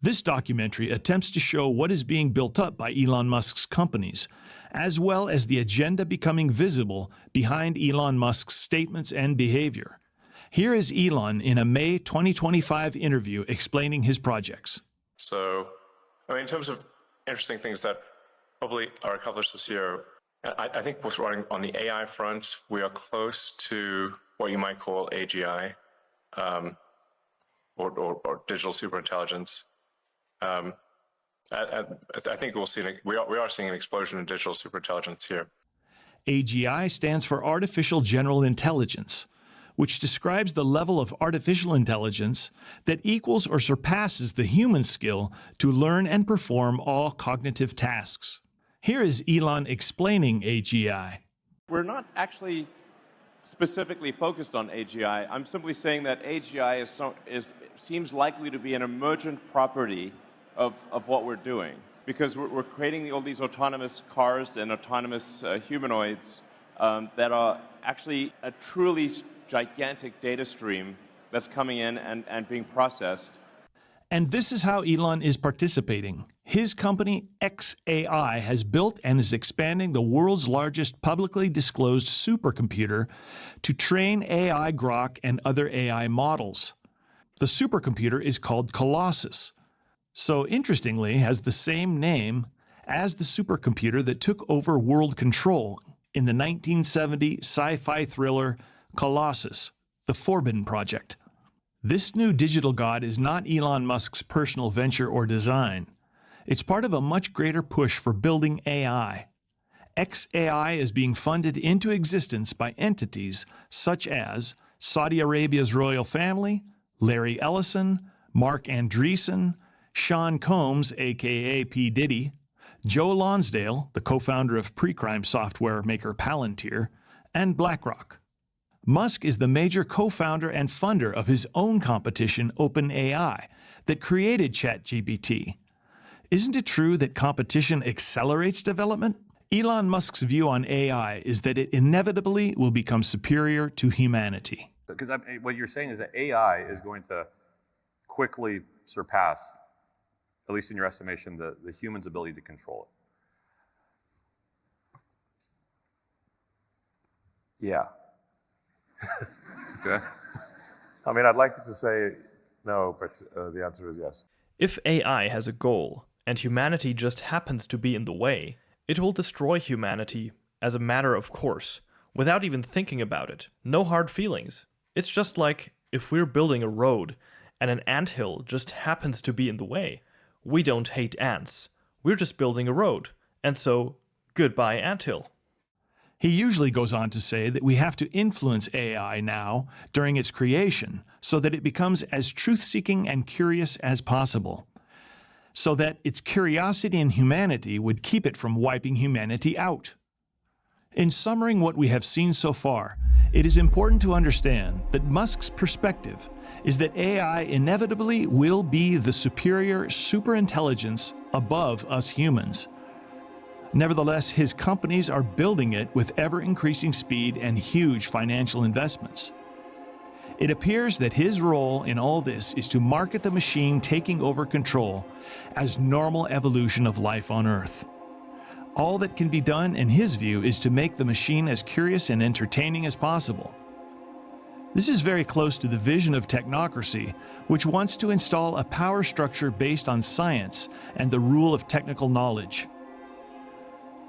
This documentary attempts to show what is being built up by Elon Musk's companies, as well as the agenda becoming visible behind Elon Musk's statements and behavior. Here is Elon in a May 2025 interview explaining his projects. So, in terms of interesting things that hopefully are accomplished this year, I think what's running on the AI front, we are close to what you might call AGI, or digital superintelligence. I think we are seeing an explosion in digital superintelligence here. AGI stands for Artificial General Intelligence, which describes the level of artificial intelligence that equals or surpasses the human skill to learn and perform all cognitive tasks. Here is Elon explaining AGI. We're not actually specifically focused on AGI. I'm simply saying that AGI seems likely to be an emergent property of what we're doing, because we're creating all these autonomous cars and autonomous humanoids that are actually a truly gigantic data stream that's coming in and being processed. And this is how Elon is participating. His company, xAI, has built and is expanding the world's largest publicly disclosed supercomputer to train AI Grok and other AI models. The supercomputer is called Colossus. So interestingly, has the same name as the supercomputer that took over world control in the 1970 sci-fi thriller Colossus, The Forbidden Project. This new digital god is not Elon Musk's personal venture or design. It's part of a much greater push for building AI. xAI is being funded into existence by entities such as Saudi Arabia's royal family, Larry Ellison, Mark Andreessen, Sean Combs, aka P. Diddy, Joe Lonsdale, the co-founder of pre-crime software maker Palantir, and BlackRock. Musk is the major co-founder and funder of his own competition, OpenAI, that created ChatGPT. Isn't it true that competition accelerates development? Elon Musk's view on AI is that it inevitably will become superior to humanity. Because what you're saying is that AI is going to quickly surpass, at least in your estimation, the human's ability to control it. Yeah. Okay. I'd like to say no, but the answer is yes. If AI has a goal, and humanity just happens to be in the way, it will destroy humanity as a matter of course, without even thinking about it. No hard feelings. It's just like if we're building a road, and an anthill just happens to be in the way. We don't hate ants. We're just building a road, and so, goodbye anthill. He usually goes on to say that we have to influence AI now during its creation so that it becomes as truth-seeking and curious as possible, so that its curiosity in humanity would keep it from wiping humanity out. In summarizing what we have seen so far, it is important to understand that Musk's perspective is that AI inevitably will be the superior superintelligence above us humans. Nevertheless, his companies are building it with ever-increasing speed and huge financial investments. It appears that his role in all this is to market the machine taking over control as normal evolution of life on Earth. All that can be done, in his view, is to make the machine as curious and entertaining as possible. This is very close to the vision of technocracy, which wants to install a power structure based on science and the rule of technical knowledge.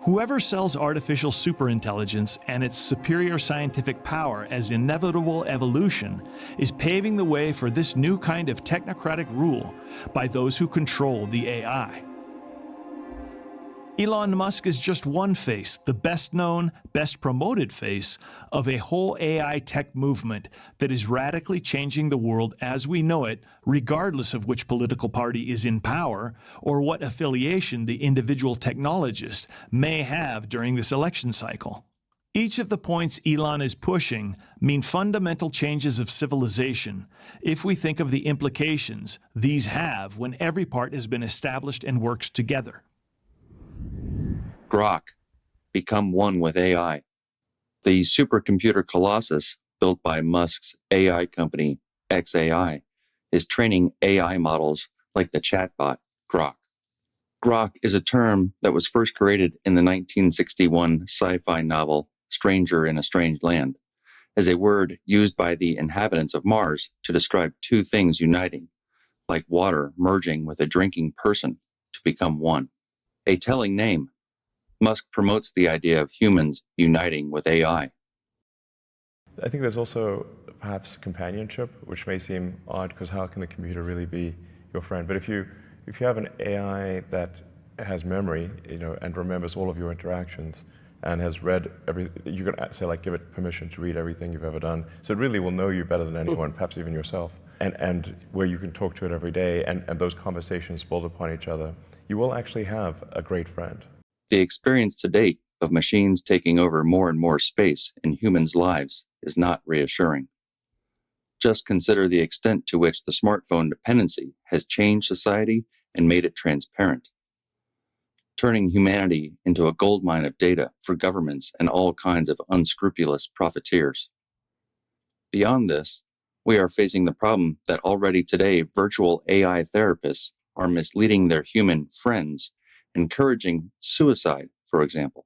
Whoever sells artificial superintelligence and its superior scientific power as inevitable evolution is paving the way for this new kind of technocratic rule by those who control the AI. Elon Musk is just one face, the best known, best promoted face of a whole AI tech movement that is radically changing the world as we know it, regardless of which political party is in power or what affiliation the individual technologist may have during this election cycle. Each of the points Elon is pushing mean fundamental changes of civilization if we think of the implications these have when every part has been established and works together. Grok, become one with AI. The supercomputer Colossus, built by Musk's AI company, xAI, is training AI models like the chatbot Grok. Grok is a term that was first created in the 1961 sci-fi novel Stranger in a Strange Land as a word used by the inhabitants of Mars to describe two things uniting, like water merging with a drinking person to become one. A telling name. Musk promotes the idea of humans uniting with AI. I think there's also perhaps companionship, which may seem odd because how can the computer really be your friend? But if you have an AI that has memory, and remembers all of your interactions and has read you can say give it permission to read everything you've ever done. So it really will know you better than anyone, perhaps even yourself. And where you can talk to it every day and those conversations build upon each other, you will actually have a great friend. The experience to date of machines taking over more and more space in humans' lives is not reassuring. Just consider the extent to which the smartphone dependency has changed society and made it transparent, turning humanity into a goldmine of data for governments and all kinds of unscrupulous profiteers. Beyond this, we are facing the problem that already today virtual AI therapists are misleading their human friends, encouraging suicide, for example.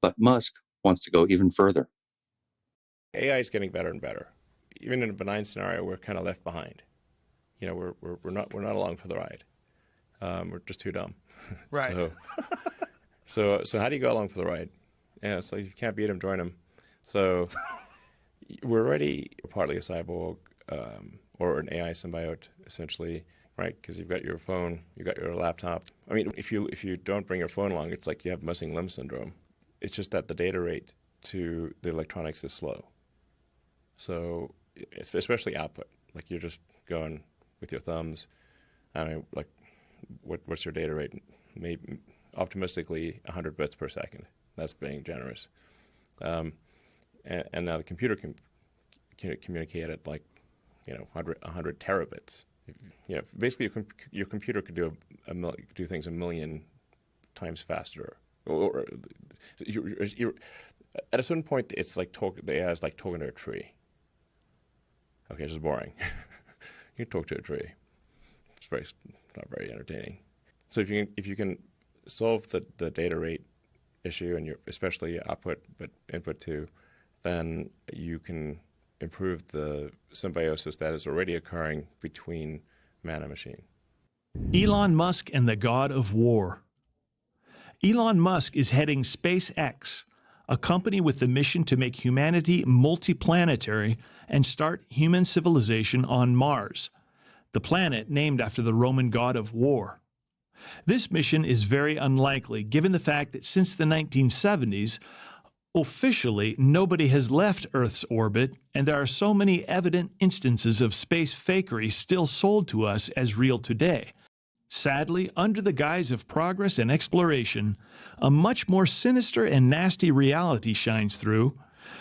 But Musk wants to go even further. AI is getting better and better. Even in a benign scenario, we're kind of left behind. We're not along for the ride. We're just too dumb. Right. So how do you go along for the ride? Yeah, it's like if you can't beat him, join him. So we're already partly a cyborg or an AI symbiote, essentially, right? Because you've got your phone, you've got your laptop. I mean, if you don't bring your phone along, it's like you have missing limb syndrome. It's just that the data rate to the electronics is slow. So especially output, like you're just going with your thumbs. I mean, like, what's your data rate? Maybe optimistically 100 bits per second. That's being generous. And now the computer can communicate at 100 terabits. Basically your computer could do things a million times faster. Or you're at a certain point, it's like the AI is like talking to a tree. Okay, this is boring. You can talk to a tree. It's not very entertaining. So if you can solve the data rate issue and especially output but input too, then you can improve the symbiosis that is already occurring between man and machine. Elon Musk and the God of War. Elon Musk is heading SpaceX, a company with the mission to make humanity multiplanetary and start human civilization on Mars, the planet named after the Roman god of war. This mission is very unlikely given the fact that since the 1970s, officially nobody has left Earth's orbit, and there are so many evident instances of space fakery still sold to us as real today. Sadly, under the guise of progress and exploration, a much more sinister and nasty reality shines through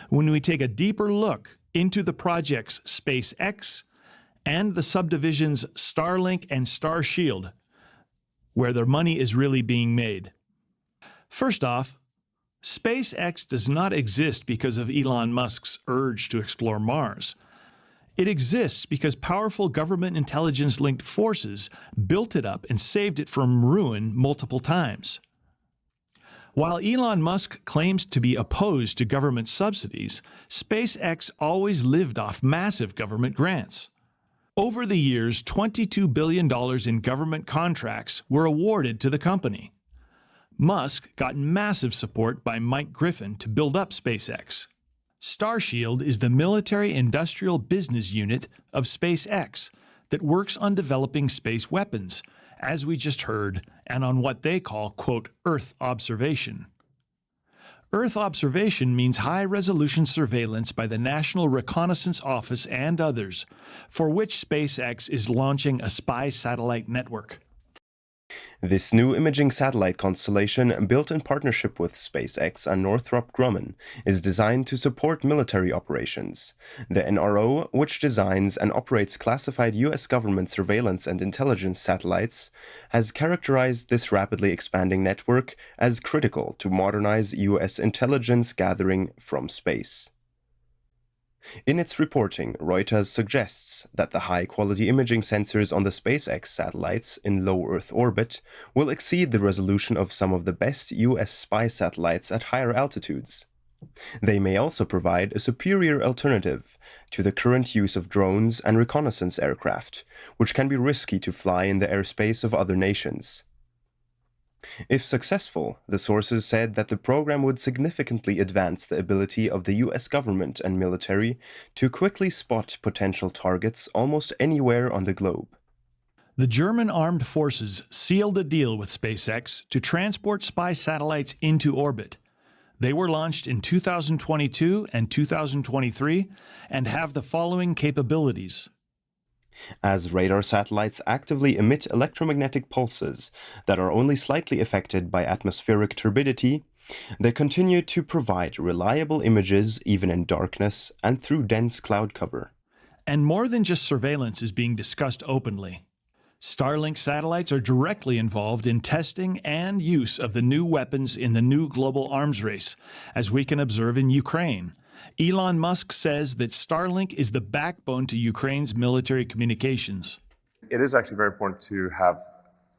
when we take a deeper look into the projects SpaceX and the subdivisions Starlink and Starshield, where their money is really being made. First off, SpaceX does not exist because of Elon Musk's urge to explore Mars. It exists because powerful government intelligence-linked forces built it up and saved it from ruin multiple times. While Elon Musk claims to be opposed to government subsidies, SpaceX always lived off massive government grants. Over the years, $22 billion in government contracts were awarded to the company. Musk got massive support by Mike Griffin to build up SpaceX. Starshield is the military-industrial business unit of SpaceX that works on developing space weapons, as we just heard, and on what they call, quote, Earth observation. Earth observation means high-resolution surveillance by the National Reconnaissance Office and others, for which SpaceX is launching a spy satellite network. This new imaging satellite constellation, built in partnership with SpaceX and Northrop Grumman, is designed to support military operations. The NRO, which designs and operates classified U.S. government surveillance and intelligence satellites, has characterized this rapidly expanding network as critical to modernize U.S. intelligence gathering from space. In its reporting, Reuters suggests that the high-quality imaging sensors on the SpaceX satellites in low Earth orbit will exceed the resolution of some of the best US spy satellites at higher altitudes. They may also provide a superior alternative to the current use of drones and reconnaissance aircraft, which can be risky to fly in the airspace of other nations. If successful, the sources said that the program would significantly advance the ability of the US government and military to quickly spot potential targets almost anywhere on the globe. The German armed forces sealed a deal with SpaceX to transport spy satellites into orbit. They were launched in 2022 and 2023 and have the following capabilities. As radar satellites actively emit electromagnetic pulses that are only slightly affected by atmospheric turbidity, they continue to provide reliable images even in darkness and through dense cloud cover. And more than just surveillance is being discussed openly. Starlink satellites are directly involved in testing and use of the new weapons in the new global arms race, as we can observe in Ukraine. Elon Musk says that Starlink is the backbone to Ukraine's military communications. It is actually very important to have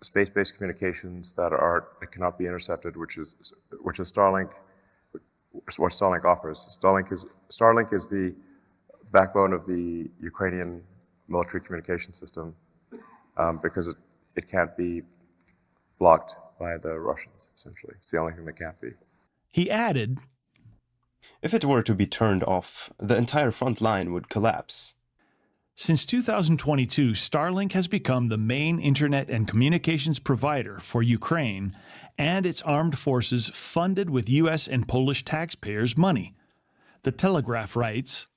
space-based communications that cannot be intercepted, which is Starlink. What Starlink offers. Starlink is the backbone of the Ukrainian military communication system because it can't be blocked by the Russians. Essentially, it's the only thing that can't be. He added, "If it were to be turned off, the entire front line would collapse." Since 2022, Starlink has become the main internet and communications provider for Ukraine and its armed forces, funded with US and Polish taxpayers' money. The Telegraph writes,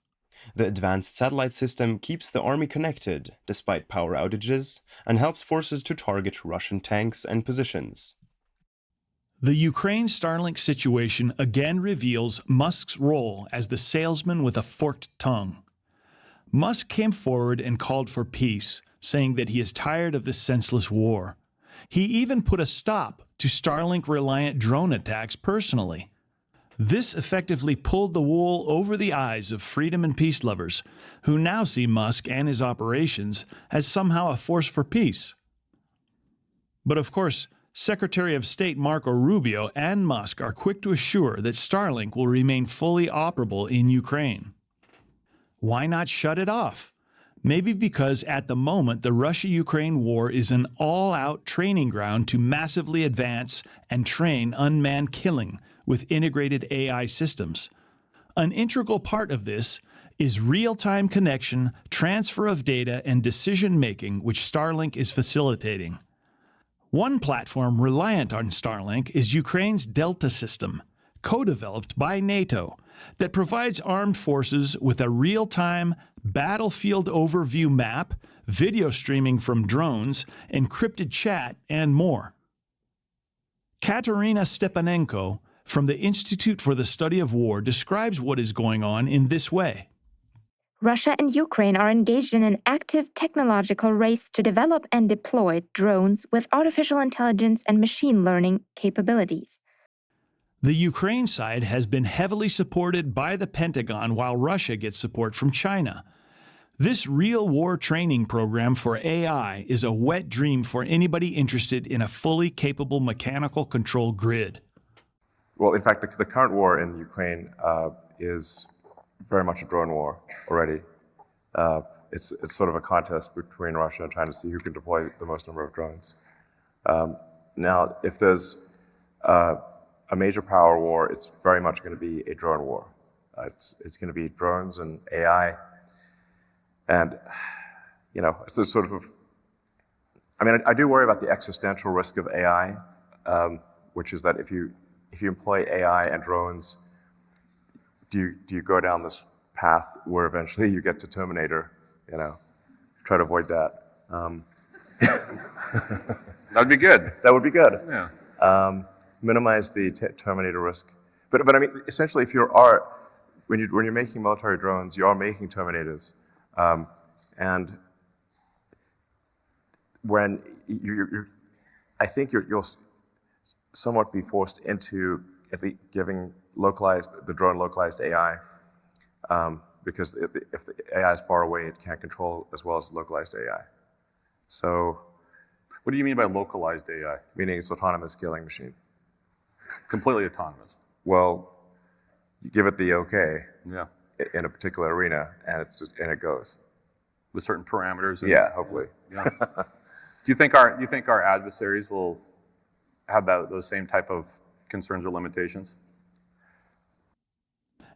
"The advanced satellite system keeps the army connected despite power outages and helps forces to target Russian tanks and positions." The Ukraine Starlink situation again reveals Musk's role as the salesman with a forked tongue. Musk came forward and called for peace, saying that he is tired of this senseless war. He even put a stop to Starlink-reliant drone attacks personally. This effectively pulled the wool over the eyes of freedom and peace lovers, who now see Musk and his operations as somehow a force for peace. But of course, Secretary of State Marco Rubio and Musk are quick to assure that Starlink will remain fully operable in Ukraine. Why not shut it off? Maybe because at the moment the Russia-Ukraine war is an all-out training ground to massively advance and train unmanned killing with integrated AI systems. An integral part of this is real-time connection, transfer of data, and decision-making, which Starlink is facilitating. One platform reliant on Starlink is Ukraine's Delta system, co-developed by NATO, that provides armed forces with a real-time battlefield overview map, video streaming from drones, encrypted chat, and more. Katerina Stepanenko from the Institute for the Study of War describes what is going on in this way. Russia and Ukraine are engaged in an active technological race to develop and deploy drones with artificial intelligence and machine learning capabilities. The Ukraine side has been heavily supported by the Pentagon, while Russia gets support from China. This real war training program for AI is a wet dream for anybody interested in a fully capable mechanical control grid. Well, in fact, the current war in Ukraine is very much a drone war already. It's sort of a contest between Russia and China to see who can deploy the most number of drones. Now, if there's a major power war, it's very much going to be a drone war. It's going to be drones and AI, and it's a sort of. I mean, I do worry about the existential risk of AI, which is that if you employ AI and drones, do you go down this path where eventually you get to Terminator? Try to avoid that. That'd be good. That would be good. Yeah. Minimize the Terminator risk. But I mean, essentially, when you're making military drones, you are making Terminators, and when I think you'll somewhat be forced into at least giving the drone localized AI, because if the AI is far away, it can't control as well as localized AI. So, what do you mean by localized AI? Meaning it's autonomous scaling machine. Completely autonomous. Well, you give it the okay Yeah. in a particular arena, and it goes With certain parameters. And, Yeah, hopefully. Yeah. Do you think our adversaries will have those same type of concerns or limitations?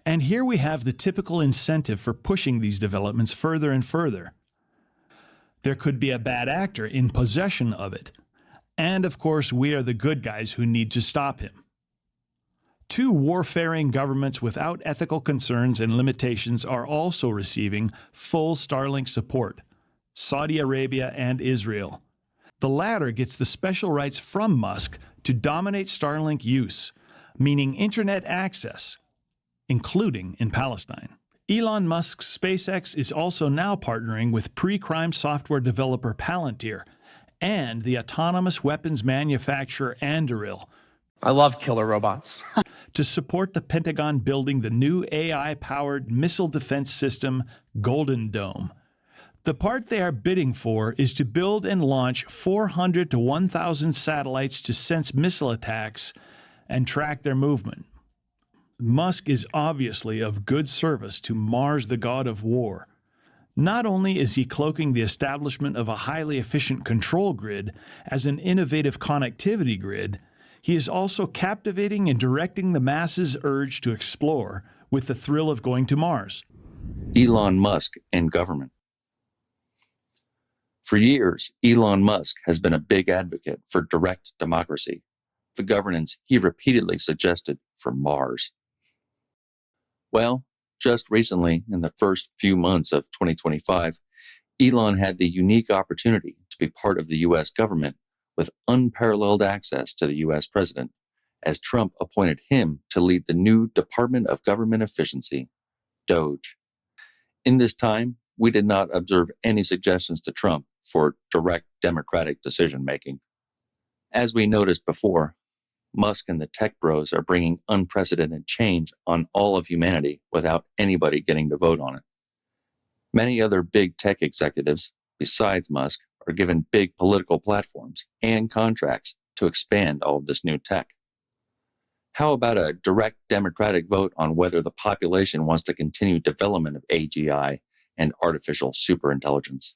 And here we have the typical incentive for pushing these developments further and further. There could be a bad actor in possession of it. And of course, we are the good guys who need to stop him. Two warfaring governments without ethical concerns and limitations are also receiving full Starlink support: Saudi Arabia and Israel. The latter gets the special rights from Musk to dominate Starlink use, meaning internet access, including in Palestine. Elon Musk's SpaceX is also now partnering with pre-crime software developer Palantir and the autonomous weapons manufacturer Anduril. I love killer robots. To support the Pentagon building the new AI-powered missile defense system, Golden Dome. The part they are bidding for is to build and launch 400 to 1,000 satellites to sense missile attacks and track their movement. Musk is obviously of good service to Mars, the god of war. Not only is he cloaking the establishment of a highly efficient control grid as an innovative connectivity grid, he is also captivating and directing the masses' urge to explore with the thrill of going to Mars. Elon Musk and government. For years, Elon Musk has been a big advocate for direct democracy, the governance he repeatedly suggested for Mars. Well, just recently, in the first few months of 2025, Elon had the unique opportunity to be part of the U.S. government with unparalleled access to the U.S. president, as Trump appointed him to lead the new Department of Government Efficiency, DOGE. In this time, we did not observe any suggestions to Trump for direct democratic decision-making. As we noticed before, Musk and the tech bros are bringing unprecedented change on all of humanity without anybody getting to vote on it. Many other big tech executives, besides Musk, are given big political platforms and contracts to expand all of this new tech. How about a direct democratic vote on whether the population wants to continue development of AGI and artificial superintelligence?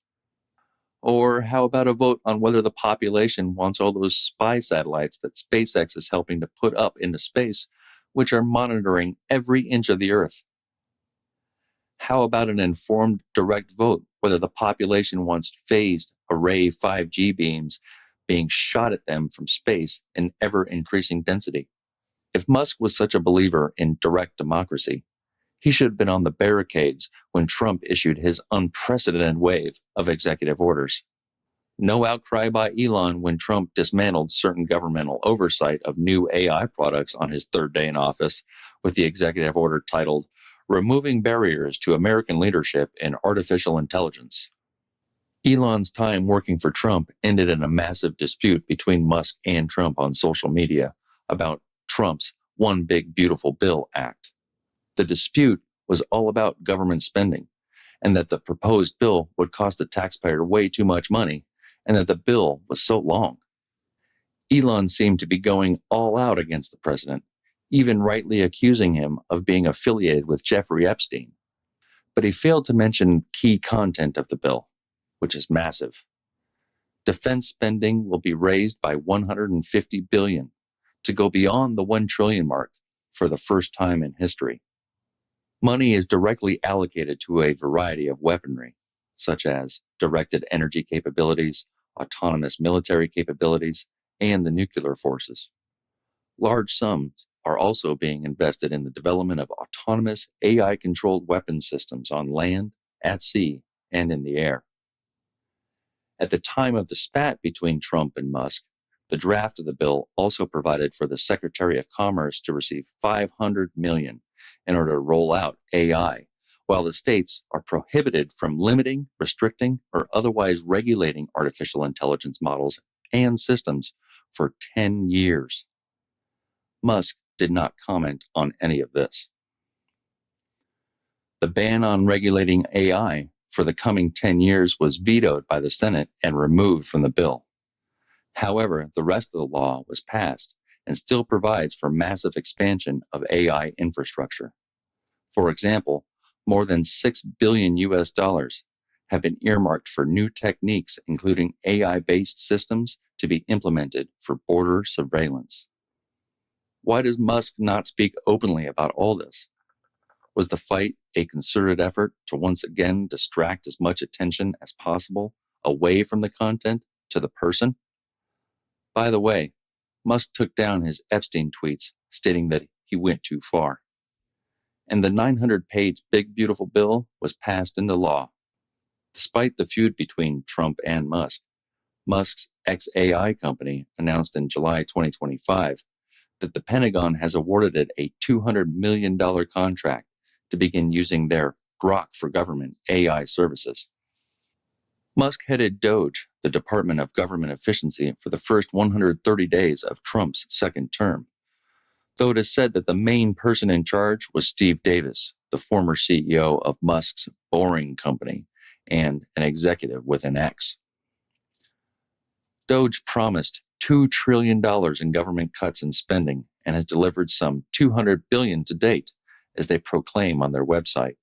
Or how about a vote on whether the population wants all those spy satellites that SpaceX is helping to put up into space, which are monitoring every inch of the Earth? How about an informed direct vote whether the population wants phased array 5G beams being shot at them from space in ever-increasing density? If Musk was such a believer in direct democracy, he should have been on the barricades when Trump issued his unprecedented wave of executive orders. No outcry by Elon when Trump dismantled certain governmental oversight of new AI products on his third day in office with the executive order titled Removing Barriers to American Leadership in Artificial Intelligence. Elon's time working for Trump ended in a massive dispute between Musk and Trump on social media about Trump's One Big Beautiful Bill Act. The dispute was all about government spending, and that the proposed bill would cost the taxpayer way too much money, and that the bill was so long. Elon seemed to be going all out against the president, even rightly accusing him of being affiliated with Jeffrey Epstein. But he failed to mention key content of the bill, which is massive. Defense spending will be raised by $150 billion to go beyond the $1 trillion mark for the first time in history. Money is directly allocated to a variety of weaponry, such as directed energy capabilities, autonomous military capabilities, and the nuclear forces. Large sums are also being invested in the development of autonomous AI-controlled weapons systems on land, at sea, and in the air. At the time of the spat between Trump and Musk, the draft of the bill also provided for the Secretary of Commerce to receive $500 million in order to roll out AI, while the states are prohibited from limiting, restricting, or otherwise regulating artificial intelligence models and systems for 10 years. Musk did not comment on any of this. The ban on regulating AI for the coming 10 years was vetoed by the Senate and removed from the bill. However, the rest of the law was passed and still provides for massive expansion of AI infrastructure. For example, more than $6 billion have been earmarked for new techniques, including AI-based systems to be implemented for border surveillance. Why does Musk not speak openly about all this? Was the fight a concerted effort to once again distract as much attention as possible away from the content to the person? By the way, Musk took down his Epstein tweets stating that he went too far. And the 900-page Big Beautiful Bill was passed into law. Despite the feud between Trump and Musk, Musk's XAI company announced in July 2025 that the Pentagon has awarded it a $200 million contract to begin using their Grok for Government AI services. Musk headed DOGE, the Department of Government Efficiency, for the first 130 days of Trump's second term, though it is said that the main person in charge was Steve Davis, the former CEO of Musk's Boring Company and an executive with an X. DOGE promised $2 trillion in government cuts and spending and has delivered some $200 billion to date, as they proclaim on their website.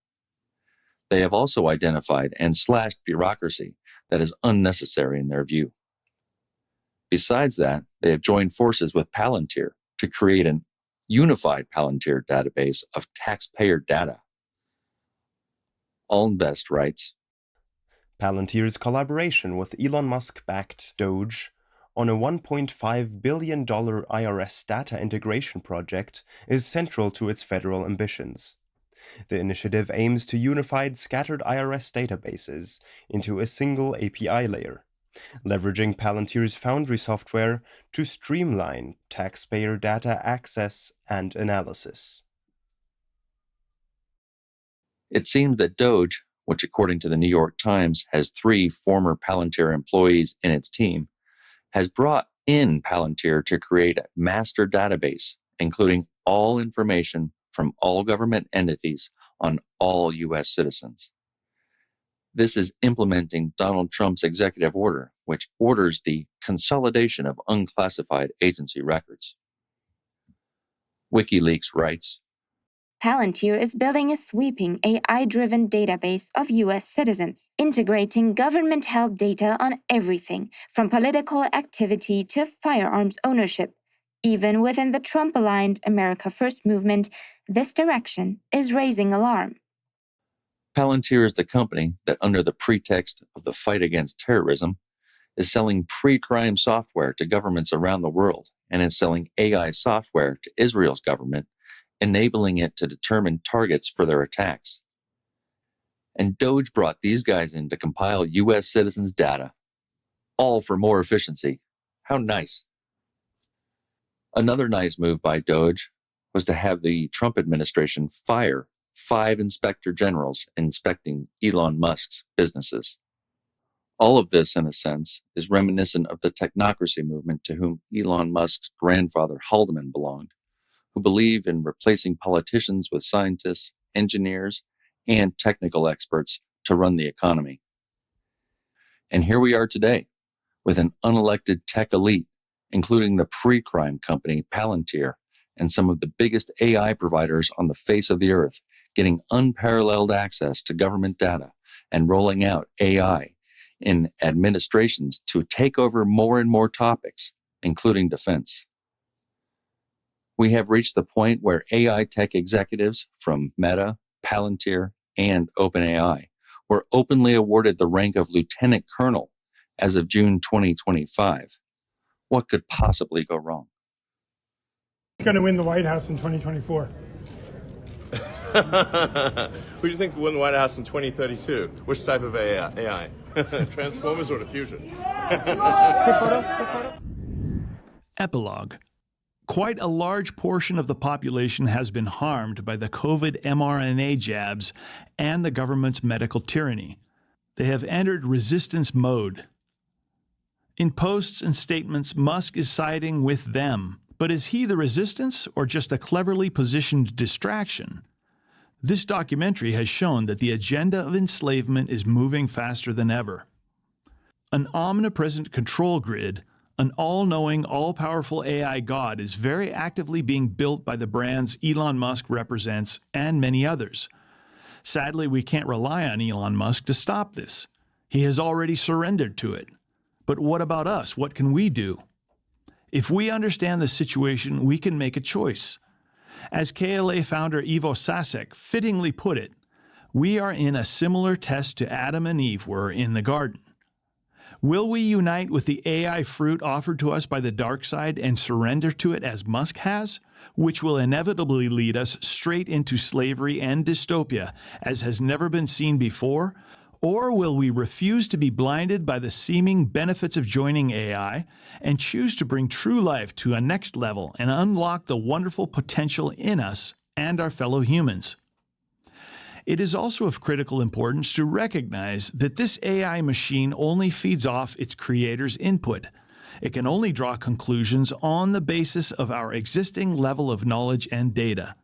They have also identified and slashed bureaucracy that is unnecessary in their view. Besides that, they have joined forces with Palantir to create an unified Palantir database of taxpayer data. Allnbest writes, Palantir's collaboration with Elon Musk-backed Doge on a $1.5 billion IRS data integration project is central to its federal ambitions. The initiative aims to unify scattered IRS databases into a single API layer, leveraging Palantir's Foundry software to streamline taxpayer data access and analysis. It seems that Doge, which according to the New York Times has 3 former Palantir employees in its team, has brought in Palantir to create a master database, including all information from all government entities on all U.S. citizens. This is implementing Donald Trump's executive order, which orders the consolidation of unclassified agency records. WikiLeaks writes, Palantir is building a sweeping AI-driven database of U.S. citizens, integrating government-held data on everything from political activity to firearms ownership. Even within the Trump-aligned America First movement, this direction is raising alarm. Palantir is the company that, under the pretext of the fight against terrorism, is selling pre-crime software to governments around the world and is selling AI software to Israel's government, enabling it to determine targets for their attacks. And Doge brought these guys in to compile U.S. citizens' data, all for more efficiency. How nice. Another nice move by Doge was to have the Trump administration fire 5 inspector generals inspecting Elon Musk's businesses. All of this, in a sense, is reminiscent of the technocracy movement to whom Elon Musk's grandfather Haldeman belonged, who believe in replacing politicians with scientists, engineers, and technical experts to run the economy. And here we are today, with an unelected tech elite, including the pre-crime company Palantir and some of the biggest AI providers on the face of the earth, getting unparalleled access to government data and rolling out AI in administrations to take over more and more topics, including defense. We have reached the point where AI tech executives from Meta, Palantir, and OpenAI were openly awarded the rank of lieutenant colonel as of June 2025. What could possibly go wrong? Who's going to win the White House in 2024? Who do you think will win the White House in 2032? Which type of AI? Transformers or diffusion? Epilogue. Quite a large portion of the population has been harmed by the COVID mRNA jabs and the government's medical tyranny. They have entered resistance mode. In posts and statements, Musk is siding with them. But is he the resistance or just a cleverly positioned distraction? This documentary has shown that the agenda of enslavement is moving faster than ever. An omnipresent control grid, an all-knowing, all-powerful AI god is very actively being built by the brands Elon Musk represents and many others. Sadly, we can't rely on Elon Musk to stop this. He has already surrendered to it. But what about us? What can we do? If we understand the situation, we can make a choice. As KLA founder Ivo Sasek fittingly put it, we are in a similar test to Adam and Eve were in the garden. Will we unite with the AI fruit offered to us by the dark side and surrender to it as Musk has, which will inevitably lead us straight into slavery and dystopia as has never been seen before? Or will we refuse to be blinded by the seeming benefits of joining AI and choose to bring true life to a next level and unlock the wonderful potential in us and our fellow humans? It is also of critical importance to recognize that this AI machine only feeds off its creator's input. It can only draw conclusions on the basis of our existing level of knowledge and data.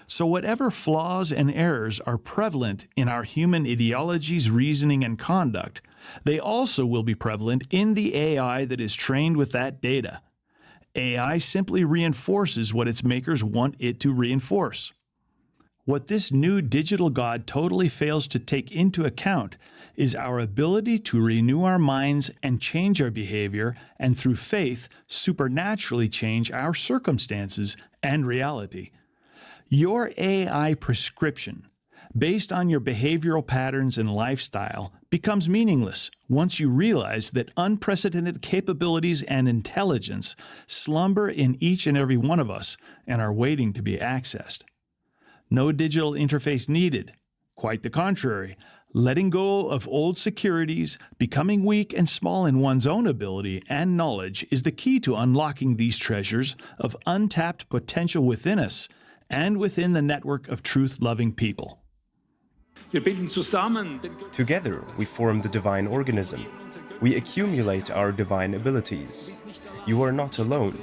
So whatever flaws and errors are prevalent in our human ideologies, reasoning, and conduct, they also will be prevalent in the AI that is trained with that data. AI simply reinforces what its makers want it to reinforce. What this new digital god totally fails to take into account is our ability to renew our minds and change our behavior, and through faith, supernaturally change our circumstances and reality. Your AI prescription, based on your behavioral patterns and lifestyle, becomes meaningless once you realize that unprecedented capabilities and intelligence slumber in each and every one of us and are waiting to be accessed. No digital interface needed. Quite the contrary, letting go of old securities, becoming weak and small in one's own ability and knowledge is the key to unlocking these treasures of untapped potential within us and within the network of truth-loving people. Together, we form the divine organism. We accumulate our divine abilities. You are not alone.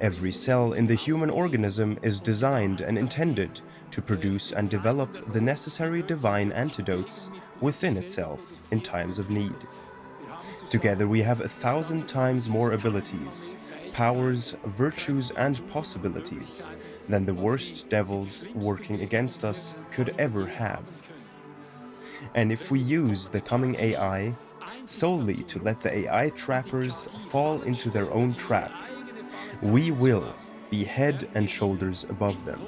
Every cell in the human organism is designed and intended to produce and develop the necessary divine antidotes within itself in times of need. Together we have 1,000 times more abilities, powers, virtues, and possibilities than the worst devils working against us could ever have. And if we use the coming AI solely to let the AI trappers fall into their own trap, we will be head and shoulders above them.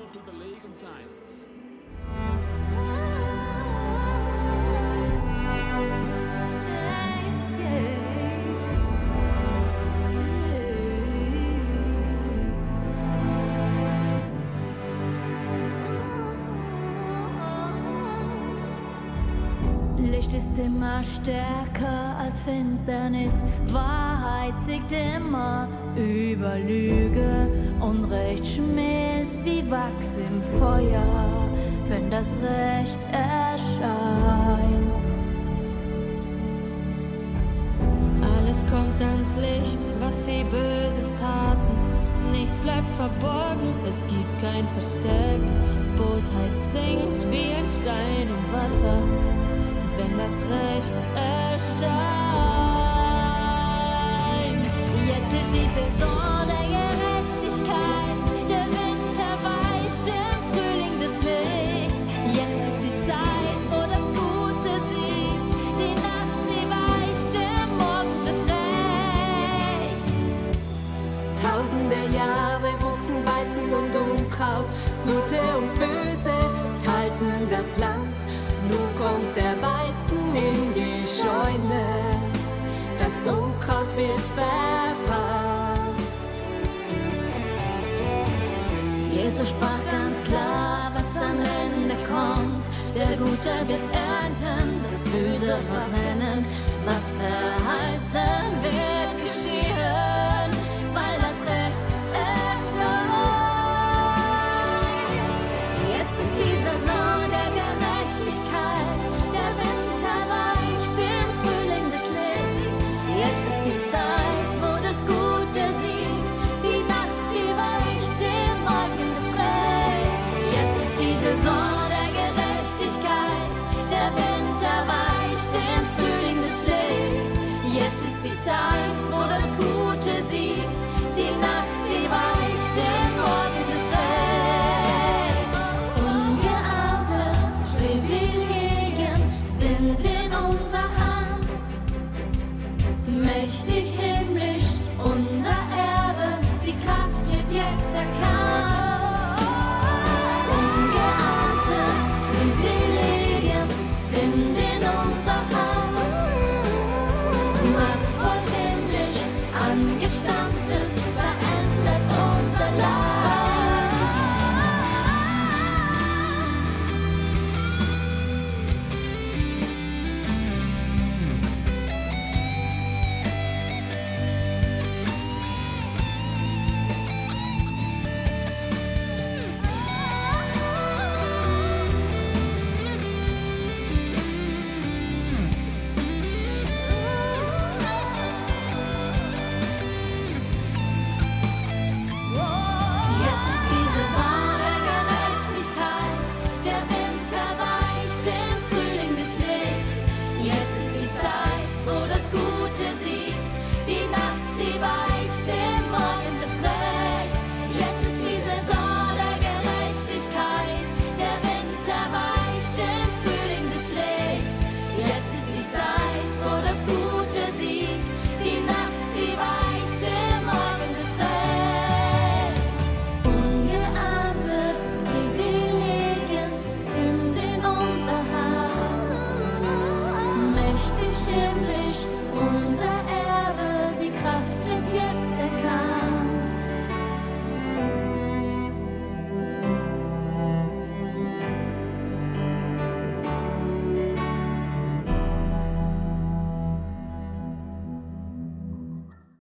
Licht ist immer stärker als Finsternis, Wahrheit siegt immer über Lüge, Unrecht schmilzt wie Wachs im Feuer, wenn das Recht erscheint. Alles kommt ans Licht, was sie Böses taten, nichts bleibt verborgen, es gibt kein Versteck, Bosheit sinkt wie ein Stein im Wasser, wenn das Recht erscheint. Jetzt ist die Saison der Gerechtigkeit, der Winter weicht im Frühling des Lichts. Jetzt ist die Zeit, wo das Gute siegt, die Nacht, sie weicht im Morgen des Rechts. Tausende Jahre wuchsen Weizen und Unkraut, Gute und Böse teilten das Land. Nun kommt der Weizen in die Scheune, das Unkraut wird verbrannt. Jesus sprach ganz klar, was am Ende kommt. Der Gute wird ernten, das Böse verbrennen. Was verheißen wird geschehen, weil das Recht erscheint. Jetzt ist die Saison der Gerechtigkeit, der Winter weicht im Frühling des Lichts. Jetzt ist die Zeit, wo das Gute siegt, die Nacht, sie weicht im Morgen des Rechts. Jetzt ist die Saison der richtig himmlisch, unser Erbe, die Kraft wird jetzt erkannt. Ungeahnte Privilegien sind in unserer Hand. Machtvoll himmlisch angestammtes,